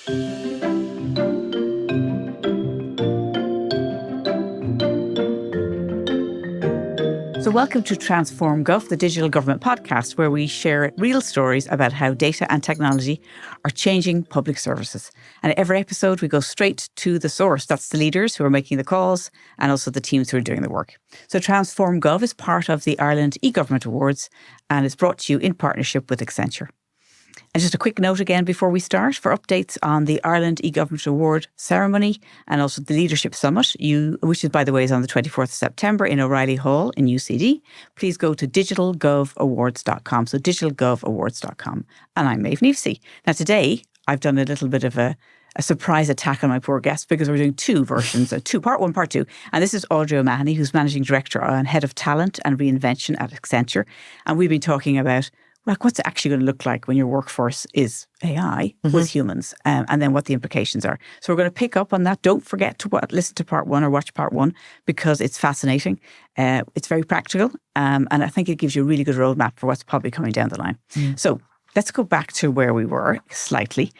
So welcome to Transform Gov, the digital government podcast, where we share real stories about how data and technology are changing public services. And every episode, we go straight to the source. That's the leaders who are making the calls and also the teams who are doing the work. So Transform Gov is part of the Ireland eGovernment Awards and is brought to you in partnership with Accenture. And just a quick note again before we start, for updates on the Ireland eGovernment Award ceremony and also the Leadership Summit, which is, by the way, is on the 24th of September in O'Reilly Hall in UCD, please go to digitalgovawards.com. So digitalgovawards.com. And I'm Maeve Neefsey. Now today, I've done a little bit of a surprise attack on my poor guest because we're doing two versions, part one, part two. And this is Audrey O'Mahony, who's Managing Director and Head of Talent and Reinvention at Accenture. And we've been talking about what's it actually going to look like when your workforce is AI with humans, and then what the implications are. So we're going to pick up on that. Don't forget to listen to part one or watch part one because it's fascinating. It's very practical, and I think it gives you a really good roadmap for what's probably coming down the line. So let's go back to where we were slightly.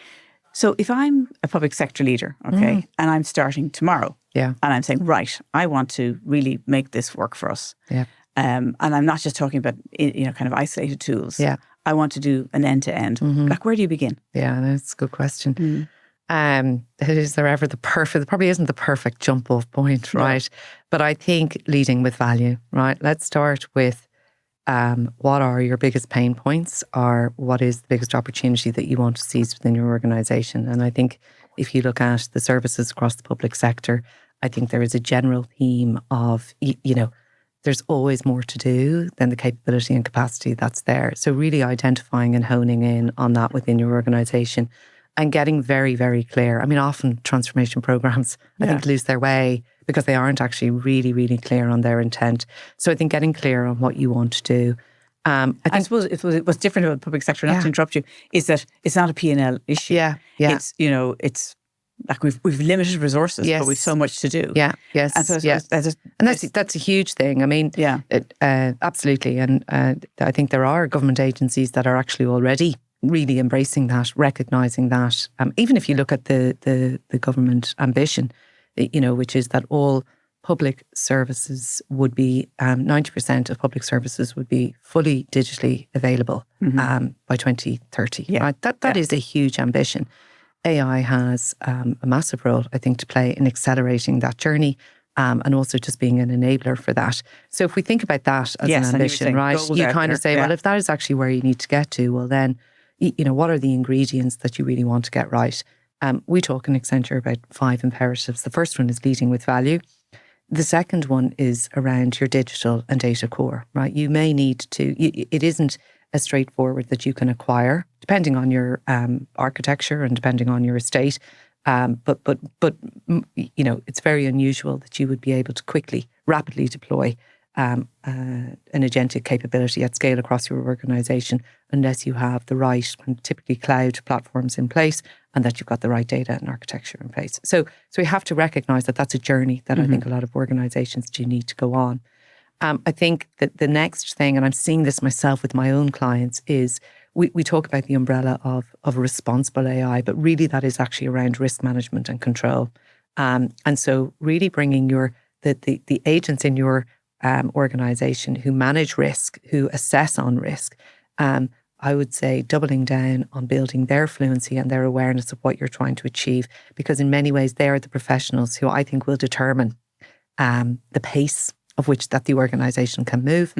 So if I'm a public sector leader, and I'm starting tomorrow, and I'm saying, right, I want to really make this work for us. Yeah. And I'm not just talking about, kind of isolated tools. Yeah. I want to do an end-to-end. Like, where do you begin? Yeah, that's a good question. Is there ever there probably isn't the perfect jump-off point, right? But I think leading with value, right? Let's start with what are your biggest pain points, or what is the biggest opportunity that you want to seize within your organisation? And I think if you look at the services across the public sector, I think there is a general theme of, there's always more to do than the capability and capacity that's there. So really identifying and honing in on that within your organisation and getting very, very clear. I mean, often transformation programs, I think, lose their way because they aren't actually really, really clear on their intent. So I think getting clear on what you want to do. I suppose what's different about the public sector, not to interrupt you, is that it's not a P&L issue. Yeah. It's, it's like we've limited resources, but we've so much to do. Yeah, yes, and so that's a huge thing. I mean, absolutely. And I think there are government agencies that are actually already really embracing that, recognising that. Even if you look at the government ambition, which is that all public services would be 90% of public services would be fully digitally available by 2030. Yeah, right? That is a huge ambition. AI has a massive role, I think, to play in accelerating that journey and also just being an enabler for that. So if we think about that as an ambition, right, you kind of say, well, if that is actually where you need to get to, well then, what are the ingredients that you really want to get right? We talk in Accenture about 5 imperatives. The first one is leading with value. The second one is around your digital and data core, right? You may need to, it isn't as straightforward that you can acquire, depending on your architecture and depending on your estate. But it's very unusual that you would be able to quickly, rapidly deploy an agentic capability at scale across your organisation unless you have the right, typically cloud platforms in place, and that you've got the right data and architecture in place. So we have to recognise that that's a journey that I think a lot of organisations do need to go on. I think that the next thing, and I'm seeing this myself with my own clients, is we talk about the umbrella of responsible AI, but really that is actually around risk management and control. And so really bringing the agents in your organisation who manage risk, who assess on risk, I would say doubling down on building their fluency and their awareness of what you're trying to achieve, because in many ways they are the professionals who I think will determine the pace of which that the organisation can move.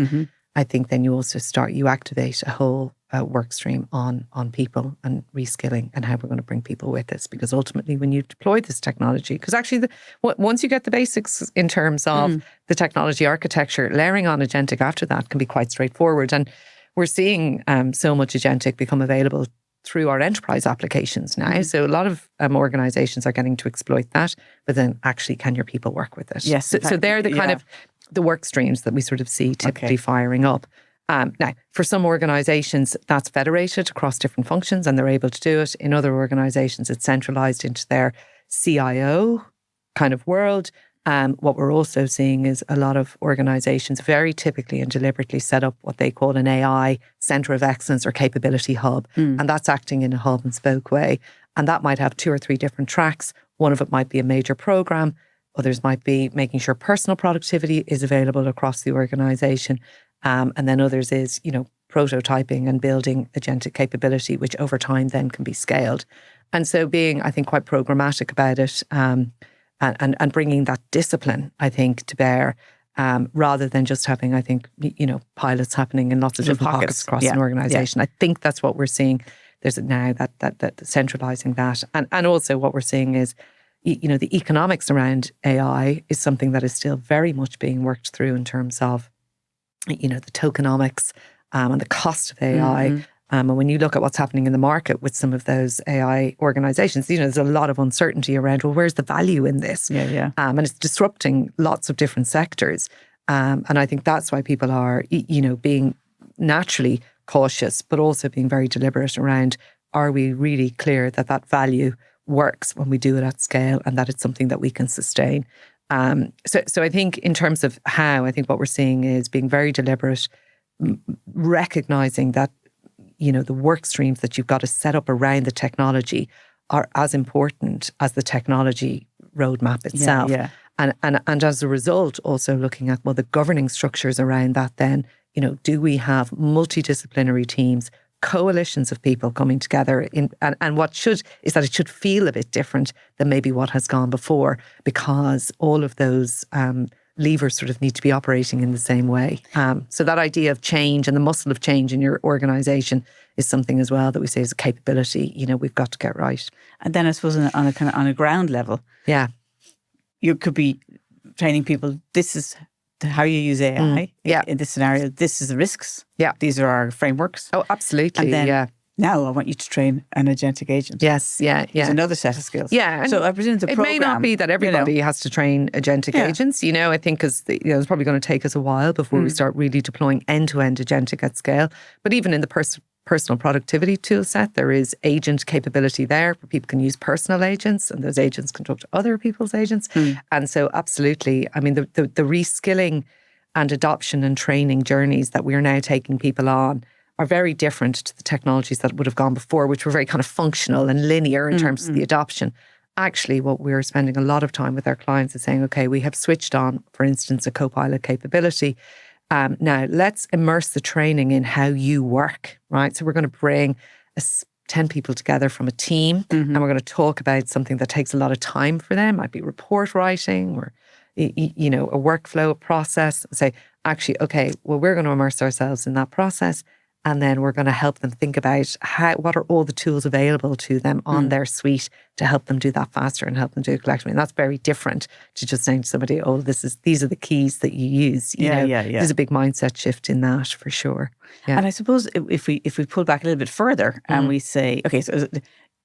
I think then you also activate a whole work stream on people and reskilling and how we're going to bring people with us. Because ultimately when you deploy this technology, because actually once you get the basics in terms of the technology architecture, layering on agentic after that can be quite straightforward. And we're seeing so much agentic become available through our enterprise applications now. So a lot of organisations are getting to exploit that, but then actually can your people work with it? Yes. So they're the kind of the work streams that we sort of see typically firing up. Now, for some organisations, that's federated across different functions and they're able to do it. In other organisations, it's centralised into their CIO kind of world. What we're also seeing is a lot of organisations very typically and deliberately set up what they call an AI centre of excellence or capability hub. And that's acting in a hub and spoke way. And that might have 2 or 3 different tracks. One of it might be a major program. Others might be making sure personal productivity is available across the organization. And then others is, prototyping and building agentic capability, which over time then can be scaled. And so being, I think, quite programmatic about it and bringing that discipline, I think, to bear, rather than just having, I think, pilots happening in lots of different pockets across an organization. I think that's what we're seeing. There's now that centralizing that. And also what we're seeing is, the economics around AI is something that is still very much being worked through in terms of, the tokenomics and the cost of AI. Mm-hmm. And when you look at what's happening in the market with some of those AI organizations, there's a lot of uncertainty around, well, where's the value in this? Yeah. And it's disrupting lots of different sectors. And I think that's why people are, being naturally cautious, but also being very deliberate around, are we really clear that value works when we do it at scale and that it's something that we can sustain? So I think in terms of how, I think what we're seeing is being very deliberate, recognizing that, the work streams that you've got to set up around the technology are as important as the technology roadmap itself. Yeah. And as a result, also looking at, the governing structures around that then, do we have multidisciplinary teams, coalitions of people coming together and what should is that it should feel a bit different than maybe what has gone before, because all of those levers sort of need to be operating in the same way. So that idea of change and the muscle of change in your organization is something as well that we say is a capability, we've got to get right. And then I suppose on a ground level, you could be training people, this is how you use AI in this scenario. This is the risks. Yeah. These are our frameworks. Oh, absolutely. And then now I want you to train an agentic agent. Yes, yeah. It's another set of skills. Yeah. So I presume the program... It may not be that everybody has to train agentic agents, I think, because it's probably going to take us a while before we start really deploying end-to-end agentic at scale. But even in the personal productivity tool set, there is agent capability there where people can use personal agents and those agents can talk to other people's agents. And so absolutely, I mean, the reskilling and adoption and training journeys that we're now taking people on are very different to the technologies that would have gone before, which were very kind of functional and linear in terms of the adoption. Actually, what we're spending a lot of time with our clients is saying, okay, we have switched on, for instance, a co-pilot capability. Now, let's immerse the training in how you work, right? So we're going to bring 10 people together from a team and we're going to talk about something that takes a lot of time for them. Might be report writing or, a workflow process. Say, actually, okay, well, we're going to immerse ourselves in that process and then we're going to help them think about what are all the tools available to them on their suite to help them do that faster and help them do it collectively. And that's very different to just saying to somebody, oh, these are the keys that you use. There's a big mindset shift in that for sure. Yeah. And I suppose if we pull back a little bit further and we say, okay, so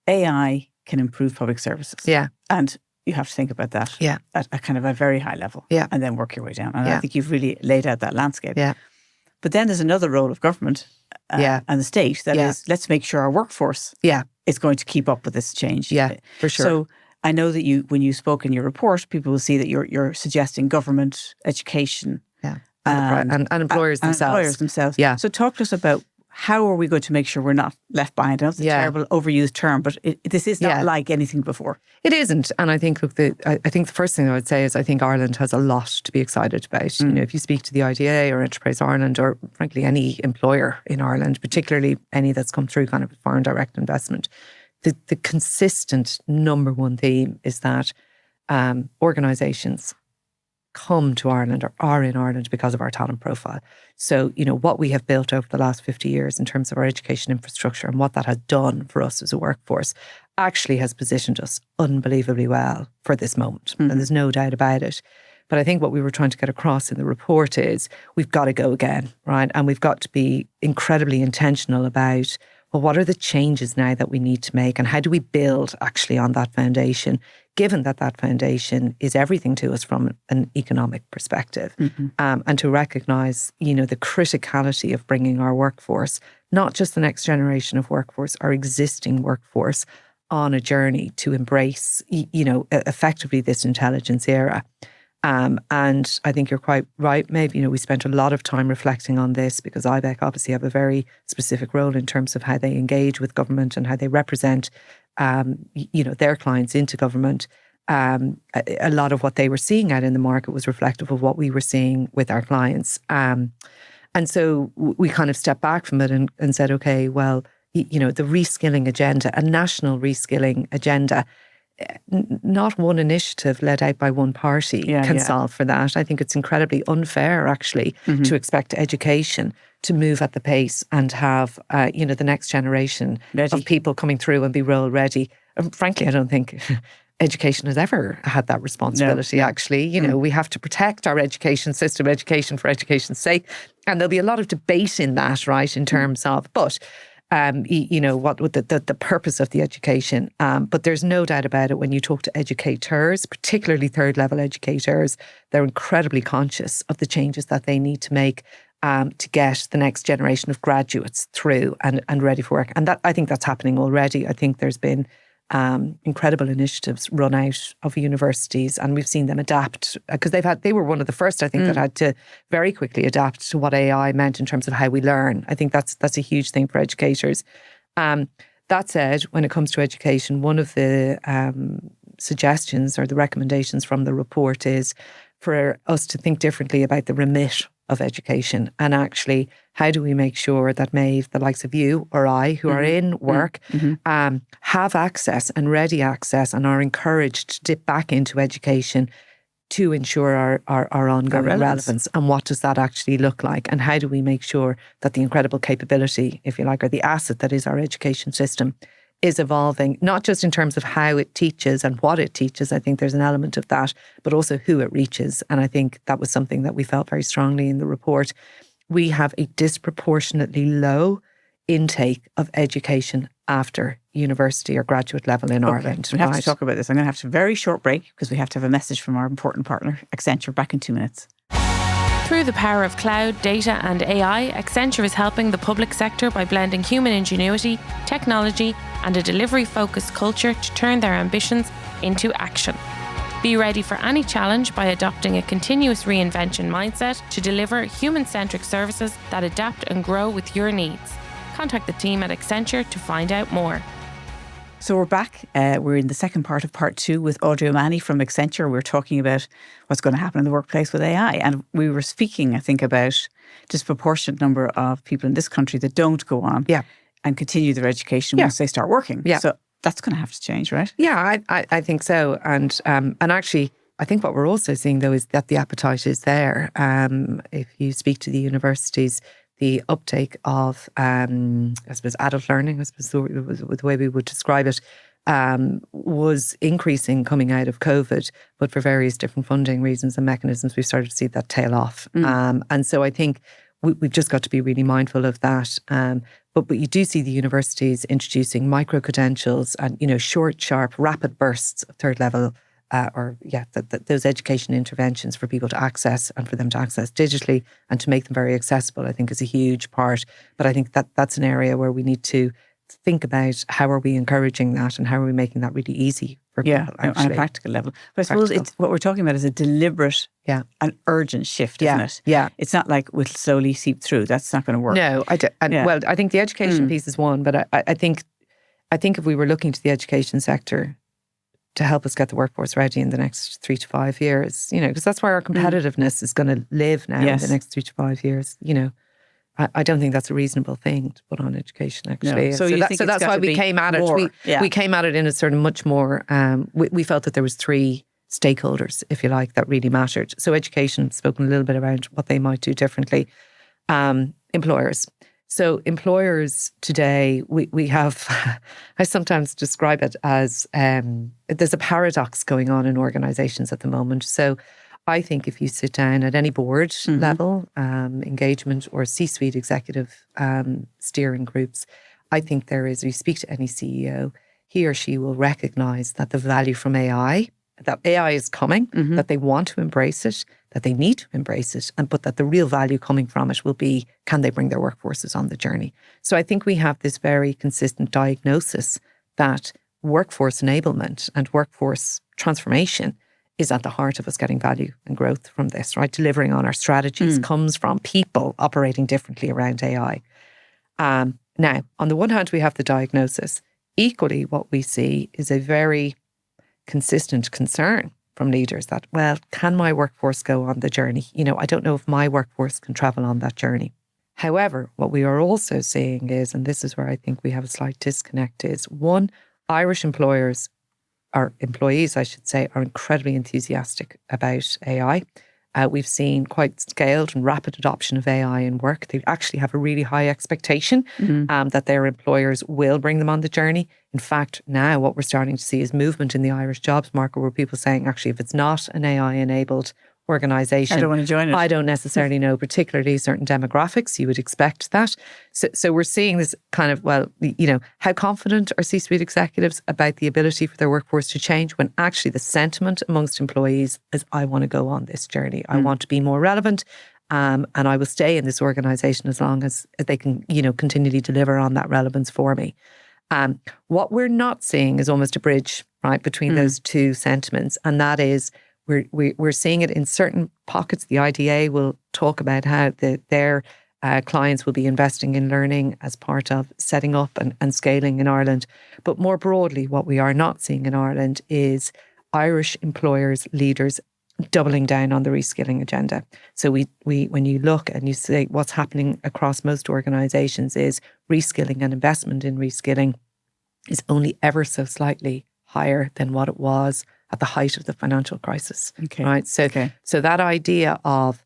AI can improve public services. Yeah. And you have to think about that at a kind of a very high level and then work your way down. And I think you've really laid out that landscape. Yeah. But then there's another role of government and the state that is, let's make sure our workforce is going to keep up with this change. Yeah, for sure. So I know that when you spoke in your report, people will see that you're suggesting government, education. And employers themselves. Yeah. So talk to us about how are we going to make sure we're not left behind? I know it's a terrible overused term, but this is not like anything before. It isn't. And I think, I think the first thing I would say is I think Ireland has a lot to be excited about. If you speak to the IDA or Enterprise Ireland or frankly any employer in Ireland, particularly any that's come through kind of foreign direct investment, the consistent number one theme is that organisations come to Ireland or are in Ireland because of our talent profile. So, what we have built over the last 50 years in terms of our education infrastructure and what that has done for us as a workforce actually has positioned us unbelievably well for this moment. And there's no doubt about it. But I think what we were trying to get across in the report is we've got to go again, right? And we've got to be incredibly intentional about, well, what are the changes now that we need to make and how do we build actually on that foundation, given that foundation is everything to us from an economic perspective, and to recognise, the criticality of bringing our workforce, not just the next generation of workforce, our existing workforce, on a journey to embrace, effectively this intelligence era. And I think you're quite right, maybe, we spent a lot of time reflecting on this because IBEC obviously have a very specific role in terms of how they engage with government and how they represent their clients into government, a lot of what they were seeing out in the market was reflective of what we were seeing with our clients. And so we kind of stepped back from it and said, okay, well, the reskilling agenda, a national reskilling agenda, not one initiative led out by one party can solve for that. I think it's incredibly unfair, actually, to expect education to move at the pace and have, the next generation of people coming through and be role ready. And frankly, I don't think education has ever had that responsibility, actually. We have to protect our education system, education for education's sake. And there'll be a lot of debate in that, right, in terms of, but what the purpose of the education. But there's no doubt about it, when you talk to educators, particularly third level educators, they're incredibly conscious of the changes that they need to make to get the next generation of graduates through and ready for work. And that, I think that's happening already. I think there's been incredible initiatives run out of universities, and we've seen them adapt, because they were one of the first, I think, that had to very quickly adapt to what AI meant in terms of how we learn. I think that's a huge thing for educators. That said, when it comes to education, one of the suggestions or the recommendations from the report is for us to think differently about the remit of education, and actually, how do we make sure that Maeve, the likes of you or I, who are in work, have access and ready access and are encouraged to dip back into education to ensure our ongoing relevance. And what does that actually look like? And how do we make sure that the incredible capability, if you like, or the asset that is our education system is evolving, not just in terms of how it teaches and what it teaches. I think there's an element of that, but also who it reaches. And I think that was something that we felt very strongly in the report. We have a disproportionately low intake of education after university or graduate level in Ireland. We have to talk about this. I'm going to have a very short break because we have to have a message from our important partner, Accenture. Back in 2 minutes. Through the power of cloud, data and AI, Accenture is helping the public sector by blending human ingenuity, technology and a delivery-focused culture to turn their ambitions into action. Be ready for any challenge by adopting a continuous reinvention mindset to deliver human-centric services that adapt and grow with your needs. Contact the team at Accenture to find out more. So we're back. We're in the second part of part 2 with Audrey O'Mahony from Accenture. We're talking about what's going to happen in the workplace with AI. And we were speaking, I think, about disproportionate number of people in this country that don't go on and continue their education once they start working. Yeah. So that's going to have to change, right? Yeah, I think so. And actually, I think what we're also seeing, though, is that the appetite is there. If you speak to the universities, the uptake of, I suppose, adult learning, I suppose the way we would describe it, was increasing coming out of COVID, but for various different funding reasons and mechanisms, we've started to see that tail off. And so I think we've just got to be really mindful of that. But you do see the universities introducing micro-credentials and, short, sharp, rapid bursts of third level those education interventions for people to access and for them to access digitally and to make them very accessible, I think is a huge part. But I think that's an area where we need to think about how are we encouraging that and how are we making that really easy for people, actually. On a practical level. But I suppose what we're talking about is a deliberate and urgent shift, isn't it? Yeah. It's not like we'll slowly seep through. That's not going to work. No, well, I think the education piece is one, but I think if we were looking to the education sector to help us get the workforce ready in the next 3 to 5 years, because that's where our competitiveness is going to live now in the next 3 to 5 years. I don't think that's a reasonable thing to put on education, actually. No. So that's why we came at it. We came at it in a sort of much more, we felt that there was 3 stakeholders, if you like, that really mattered. So education, spoken a little bit around what they might do differently. Employers. So employers today, we have, I sometimes describe it as, there's a paradox going on in organisations at the moment. So I think if you sit down at any board level, engagement or C-suite executive steering groups, I think you speak to any CEO, he or she will recognise that the value from AI, that AI is coming, that they want to embrace it, that they need to embrace it, but that the real value coming from it will be, can they bring their workforces on the journey? So I think we have this very consistent diagnosis that workforce enablement and workforce transformation is at the heart of us getting value and growth from this, right? Delivering on our strategies comes from people operating differently around AI. Now, on the one hand, we have the diagnosis. equally, what we see is a very consistent concern from leaders that, well, can my workforce go on the journey? I don't know if my workforce can travel on that journey. However, what we are also seeing is, and this is where I think we have a slight disconnect, is one, Irish employees, are incredibly enthusiastic about AI. We've seen quite scaled and rapid adoption of AI in work. They actually have a really high expectation that their employers will bring them on the journey. In fact, now what we're starting to see is movement in the Irish jobs market where people are saying, actually, if it's not an AI-enabled organisation, I don't want to join it. I don't necessarily know, particularly certain demographics, you would expect that. So we're seeing this kind of, how confident are C-suite executives about the ability for their workforce to change when actually the sentiment amongst employees is, I want to go on this journey. I want to be more relevant. And I will stay in this organisation as long as they can, continually deliver on that relevance for me. What we're not seeing is almost a bridge, right, between those two sentiments. And that is, we're seeing it in certain pockets. The IDA will talk about how their clients will be investing in learning as part of setting up and scaling in Ireland. But more broadly, what we are not seeing in Ireland is Irish employers, leaders doubling down on the reskilling agenda. So we when you look and you say what's happening across most organisations is reskilling and investment in reskilling is only ever so slightly higher than what it was at the height of the financial crisis. Okay. Right. So that idea of,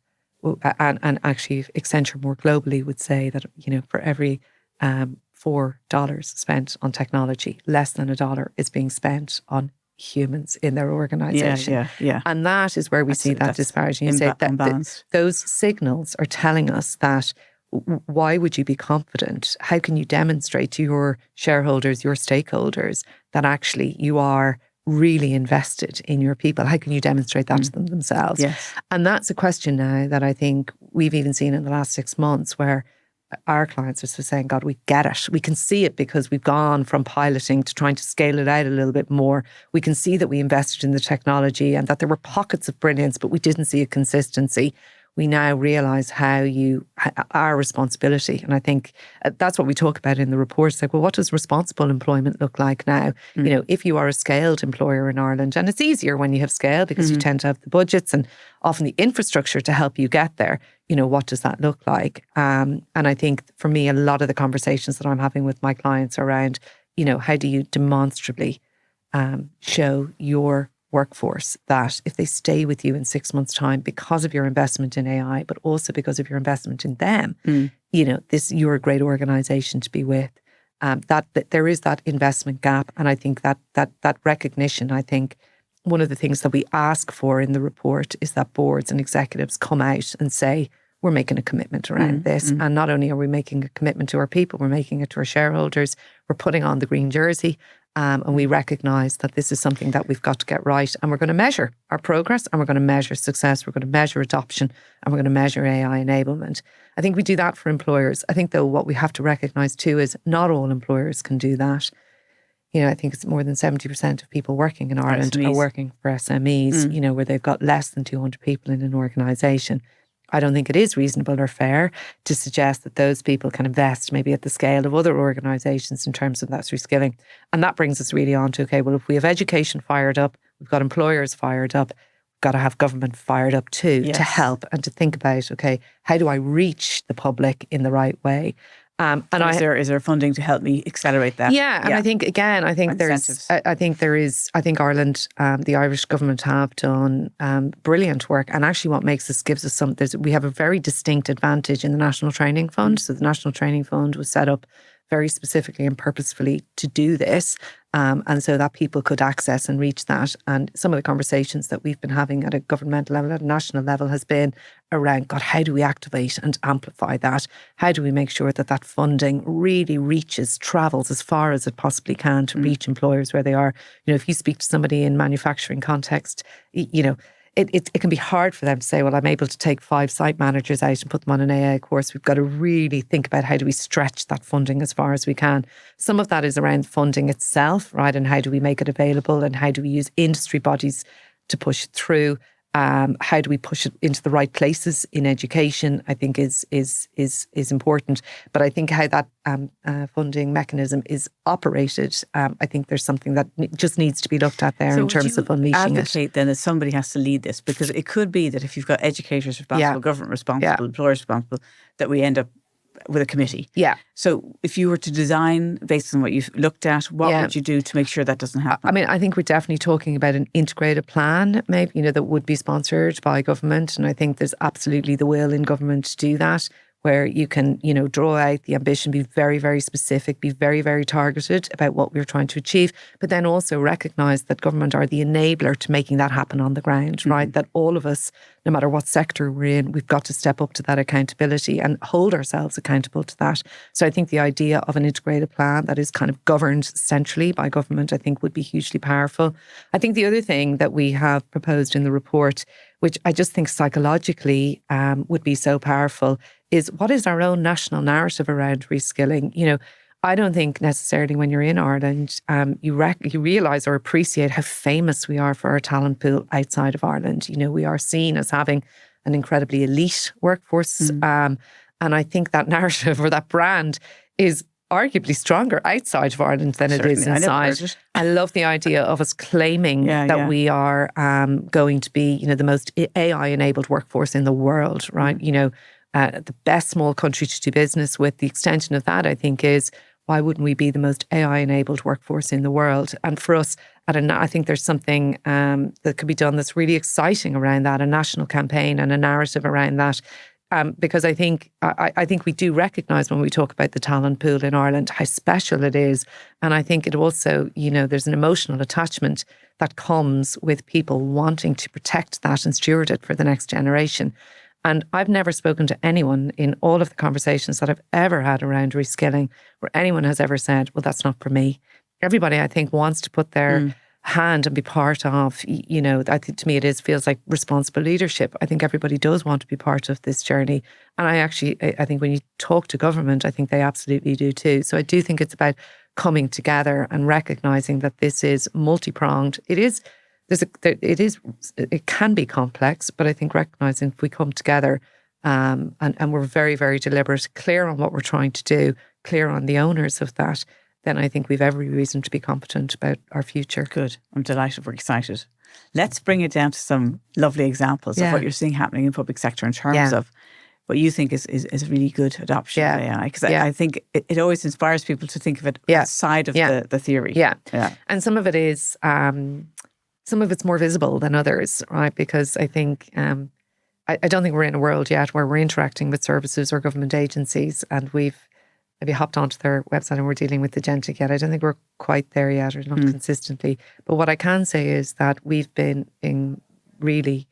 and actually Accenture more globally would say that, for every $4 spent on technology, less than $1 is being spent on humans in their organisation. Yeah. And that is where we see that disparity. You say that those signals are telling us that why would you be confident? How can you demonstrate to your shareholders, your stakeholders, that actually you are really invested in your people? How can you demonstrate that to them themselves? Yes. And that's a question now that I think we've even seen in the last 6 months where our clients are saying, God, we get it. We can see it because we've gone from piloting to trying to scale it out a little bit more. We can see that we invested in the technology and that there were pockets of brilliance, but we didn't see a consistency. We now realise our responsibility. And I think that's what we talk about in the report. It's like, well, what does responsible employment look like now? If you are a scaled employer in Ireland, and it's easier when you have scale because you tend to have the budgets and often the infrastructure to help you get there, what does that look like? And I think for me, a lot of the conversations that I'm having with my clients around, how do you demonstrably show your workforce that if they stay with you in 6 months' time because of your investment in AI, but also because of your investment in them, you're a great organisation to be with. That there is that investment gap, and I think that recognition. I think one of the things that we ask for in the report is that boards and executives come out and say, we're making a commitment around this. And not only are we making a commitment to our people, we're making it to our shareholders. We're putting on the green jersey. And we recognise that this is something that we've got to get right. And we're going to measure our progress, and we're going to measure success. We're going to measure adoption, and we're going to measure AI enablement. I think we do that for employers. I think, though, what we have to recognise too is not all employers can do that. I think it's more than 70% of people working in Ireland are working for SMEs, where they've got less than 200 people in an organisation. I don't think it is reasonable or fair to suggest that those people can invest maybe at the scale of other organisations in terms of that reskilling. And that brings us really on to, okay, well, if we have education fired up, we've got employers fired up, we've got to have government fired up too, to help and to think about, okay, how do I reach the public in the right way? And is there funding to help me accelerate that? Yeah, and I think again, I think Ireland, the Irish government have done brilliant work, and actually, what gives us some. We have a very distinct advantage in the National Training Fund. So the National Training Fund was set up very specifically and purposefully to do this, and so that people could access and reach that. And some of the conversations that we've been having at a governmental level, at a national level, has been around, God, how do we activate and amplify that? How do we make sure that that funding really travels as far as it possibly can to reach employers where they are? If you speak to somebody in manufacturing context, it can be hard for them to say, well, I'm able to take 5 site managers out and put them on an AI course. We've got to really think about how do we stretch that funding as far as we can. Some of that is around funding itself, right? And how do we make it available, and how do we use industry bodies to push it through? How do we push it into the right places in education? I think is important. But I think how that funding mechanism is operated, I think there's something that just needs to be looked at there in terms of unleashing it. Advocate then that somebody has to lead this, because it could be that if you've got educators responsible, government responsible, employers responsible, that we end up with a committee. Yeah. So if you were to design based on what you've looked at, what would you do to make sure that doesn't happen? I mean, I think we're definitely talking about an integrated plan, maybe, that would be sponsored by government. And I think there's absolutely the will in government to do that, where you can, draw out the ambition, be very, very specific, be very, very targeted about what we're trying to achieve, but then also recognise that government are the enabler to making that happen on the ground, right? That all of us, no matter what sector we're in, we've got to step up to that accountability and hold ourselves accountable to that. So I think the idea of an integrated plan that is kind of governed centrally by government, I think would be hugely powerful. I think the other thing that we have proposed in the report, which I just think psychologically would be so powerful, is what is our own national narrative around reskilling? I don't think necessarily when you're in Ireland, you realise or appreciate how famous we are for our talent pool outside of Ireland. We are seen as having an incredibly elite workforce. And I think that narrative or that brand is arguably stronger outside of Ireland than it is inside. I love the idea of us claiming that we are going to be, the most AI-enabled workforce in the world, right? The best small country to do business with. The extension of that, I think, is why wouldn't we be the most AI-enabled workforce in the world? And for us, I think there's something that could be done that's really exciting around that, a national campaign and a narrative around that. Because I think we do recognise when we talk about the talent pool in Ireland how special it is. And I think it also, there's an emotional attachment that comes with people wanting to protect that and steward it for the next generation. And I've never spoken to anyone in all of the conversations that I've ever had around reskilling where anyone has ever said, well, that's not for me. Everybody, I think, wants to put their hand and be part of, I think to me it feels like responsible leadership. I think everybody does want to be part of this journey. And I think when you talk to government, I think they absolutely do too. So I do think it's about coming together and recognising that this is multi-pronged. It can be complex, but I think recognising if we come together and we're very, very deliberate, clear on what we're trying to do, clear on the owners of that, then I think we've every reason to be competent about our future. Good. I'm delighted. We're excited. Let's bring it down to some lovely examples of what you're seeing happening in the public sector in terms of what you think is a really good adoption of AI. Because I think it always inspires people to think of it outside of the theory. Yeah. And some of it is... some of it's more visible than others, right? Because I think, I don't think we're in a world yet where we're interacting with services or government agencies and we've maybe hopped onto their website and we're dealing with agentic yet. I don't think we're quite there yet, or not consistently. But what I can say is that we've been really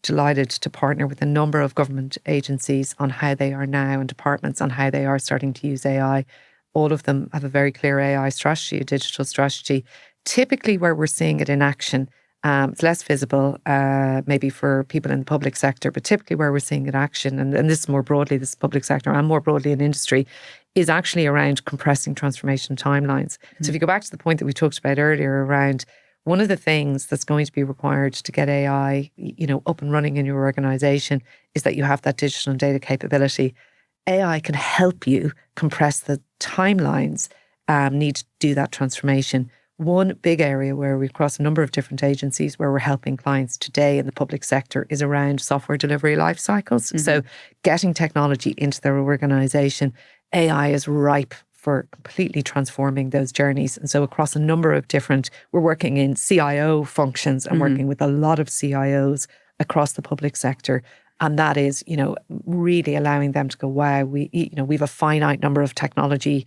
delighted to partner with a number of government agencies on how they are now, and departments on how they are starting to use AI. All of them have a very clear AI strategy, a digital strategy. Typically where we're seeing it in action, it's less visible maybe for people in the public sector, but typically where we're seeing it in action, and this is more broadly, this public sector and more broadly in industry, is actually around compressing transformation timelines. So if you go back to the point that we talked about earlier around one of the things that's going to be required to get AI, up and running in your organisation is that you have that digital and data capability. AI can help you compress the timelines need to do that transformation. One big area where we cross a number of different agencies where we're helping clients today in the public sector is around software delivery life cycles. So getting technology into their organisation, AI is ripe for completely transforming those journeys. And so across a number of we're working in CIO functions and working with a lot of CIOs across the public sector. And that is, really allowing them to go, wow, we've a finite number of technology,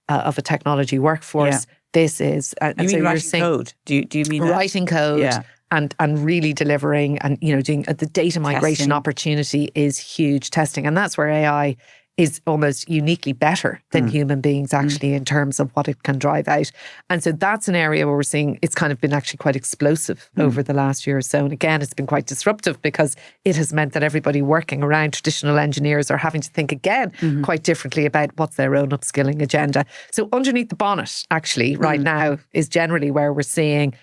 of a technology workforce. Yeah. This is... you mean writing code? Do you mean writing code? Yeah. And really delivering and, doing the data migration opportunity is huge. Testing. And that's where AI is almost uniquely better than human beings actually in terms of what it can drive out. And so that's an area where we're seeing it's kind of been actually quite explosive over the last year or so. And again, it's been quite disruptive because it has meant that everybody working around traditional engineers are having to think again quite differently about what's their own upskilling agenda. So underneath the bonnet actually right now is generally where we're seeing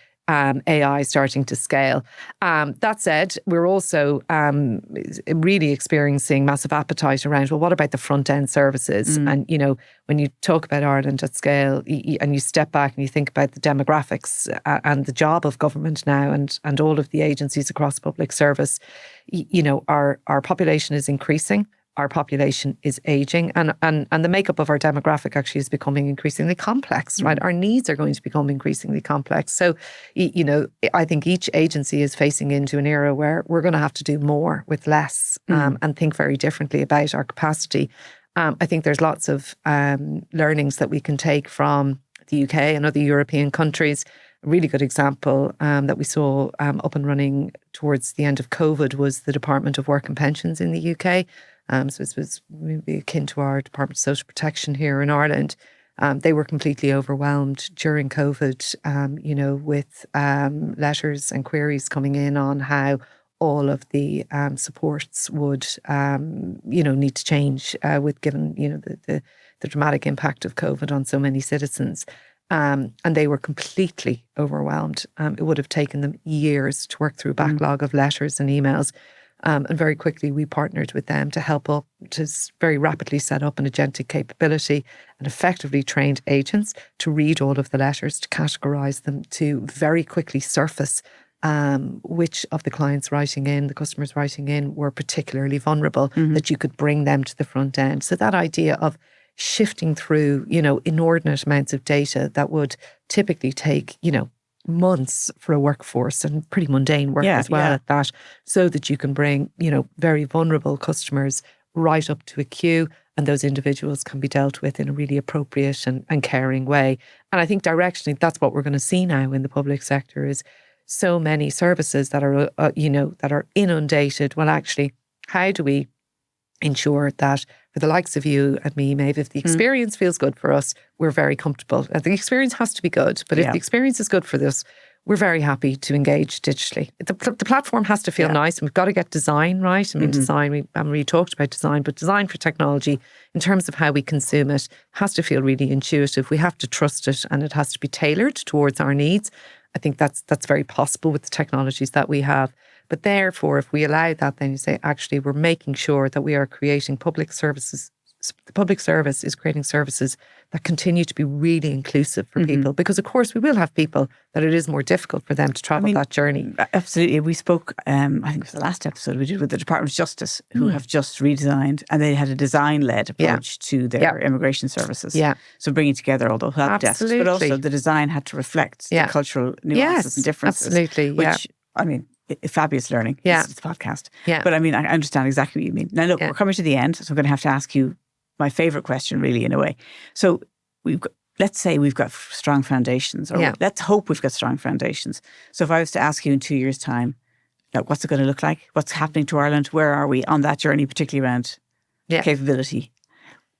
AI starting to scale. That said, we're also really experiencing massive appetite around, well, what about the front end services? And, when you talk about Ireland at scale and you step back and you think about the demographics and the job of government now and all of the agencies across public service, our population is increasing. Our population is aging and the makeup of our demographic actually is becoming increasingly complex, right? Our needs are going to become increasingly complex. So, I think each agency is facing into an era where we're going to have to do more with less and think very differently about our capacity. I think there's lots of learnings that we can take from the UK and other European countries. A really good example that we saw up and running towards the end of COVID was the Department of Work and Pensions in the UK. So this was maybe akin to our Department of Social Protection here in Ireland. They were completely overwhelmed during COVID, with letters and queries coming in on how all of the supports would, need to change given the dramatic impact of COVID on so many citizens. And they were completely overwhelmed. It would have taken them years to work through a backlog of letters and emails. And very quickly, we partnered with them to help to very rapidly set up an agentic capability and effectively trained agents to read all of the letters, to categorise them, to very quickly surface which of the clients the customers writing in were particularly vulnerable, that you could bring them to the front end. So that idea of shifting through, inordinate amounts of data that would typically take, months for a workforce and pretty mundane work as well at that, so that you can bring, very vulnerable customers right up to a queue and those individuals can be dealt with in a really appropriate and caring way. And I think directionally, that's what we're going to see now in the public sector is so many services that are, that are inundated. Well, actually, how do we ensure that for the likes of you and me, Maeve, if the experience feels good for us, we're very comfortable. The experience has to be good, but if the experience is good for this, we're very happy to engage digitally. The platform has to feel nice, and we've got to get design right. I mean, design, we haven't really talked about design, but design for technology in terms of how we consume it has to feel really intuitive. We have to trust it and it has to be tailored towards our needs. I think that's very possible with the technologies that we have. But therefore, if we allow that, then you say, actually, we're making sure that we are creating public services. The public service is creating services that continue to be really inclusive for people. Because, of course, we will have people that it is more difficult for them to travel that journey. Absolutely. We spoke, I think it was the last episode we did with the Department of Justice, who have just redesigned, and they had a design-led approach to their immigration services. Yeah. So bringing together all those help desks, but also the design had to reflect the cultural nuances and differences. Absolutely. Which, I mean, fabulous learning. Yeah. It's a podcast. Yeah. But I mean, I understand exactly what you mean. Now, look, we're coming to the end, so I'm going to have to ask you my favourite question, really, in a way. So let's say we've got strong foundations, or let's hope we've got strong foundations. So if I was to ask you in 2 years' time, what's it going to look like? What's happening to Ireland? Where are we on that journey, particularly around capability?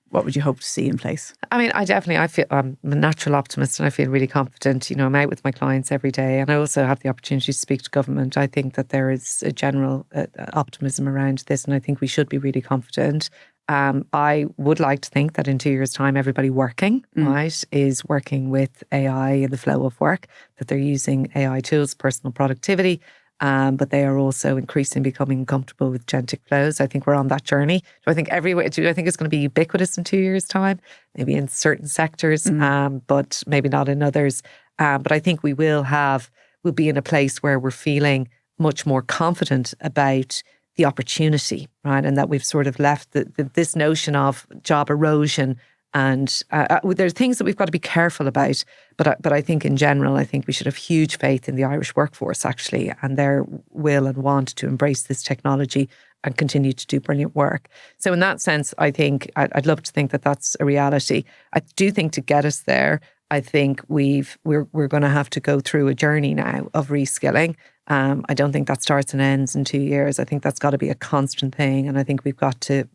What would you hope to see in place? I mean, I feel I'm a natural optimist and I feel really confident. I'm out with my clients every day and I also have the opportunity to speak to government. I think that there is a general optimism around this and I think we should be really confident. I would like to think that in 2 years' time, everybody working, right, is working with AI in the flow of work, that they're using AI tools, personal productivity, but they are also increasingly becoming comfortable with agentic flows. I think we're on that journey. Do I think it's going to be ubiquitous in 2 years' time? Maybe in certain sectors, but maybe not in others. But I think we'll be in a place where we're feeling much more confident about the opportunity, right? And that we've sort of left this notion of job erosion. And there's things that we've got to be careful about. But I think in general, I think we should have huge faith in the Irish workforce, actually, and their will and want to embrace this technology and continue to do brilliant work. So in that sense, I think I'd love to think that that's a reality. I do think to get us there, I think we're going to have to go through a journey now of reskilling. I don't think that starts and ends in 2 years. I think that's got to be a constant thing. And I think we've got to,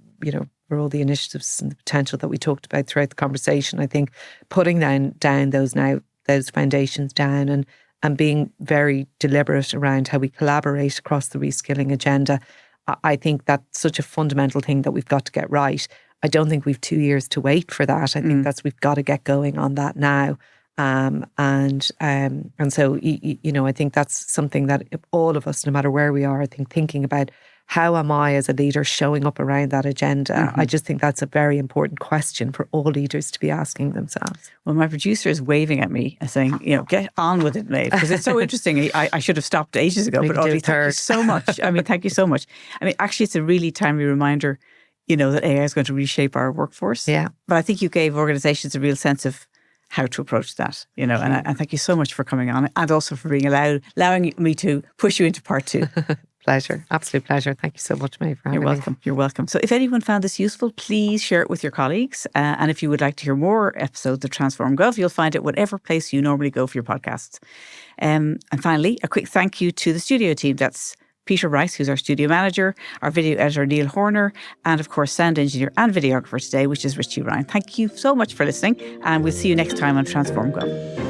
for all the initiatives and the potential that we talked about throughout the conversation, I think putting down those foundations down and being very deliberate around how we collaborate across the reskilling agenda, I think that's such a fundamental thing that we've got to get right. I don't think we've 2 years to wait for that. I think we've got to get going on that now. And so, I think that's something that all of us, no matter where we are, I think thinking about how am I as a leader showing up around that agenda? Mm-hmm. I just think that's a very important question for all leaders to be asking themselves. Well, my producer is waving at me and saying, get on with it, Maeve, because it's so interesting. I should have stopped ages ago, but Audrey, thank you so much. Thank you so much. Actually, it's a really timely reminder, that AI is going to reshape our workforce. Yeah. But I think you gave organizations a real sense of how to approach that, and I thank you so much for coming on and also for being allowing me to push you into part 2. Pleasure. Absolute pleasure. Thank you so much, Maeve, for having me. You're welcome. So if anyone found this useful, please share it with your colleagues. And if you would like to hear more episodes of Transform Gov, you'll find it whatever place you normally go for your podcasts. And finally, a quick thank you to the studio team. That's Peter Rice, who's our studio manager, our video editor, Neil Horner, and of course, sound engineer and videographer today, which is Richie Ryan. Thank you so much for listening, and we'll see you next time on Transform Gov.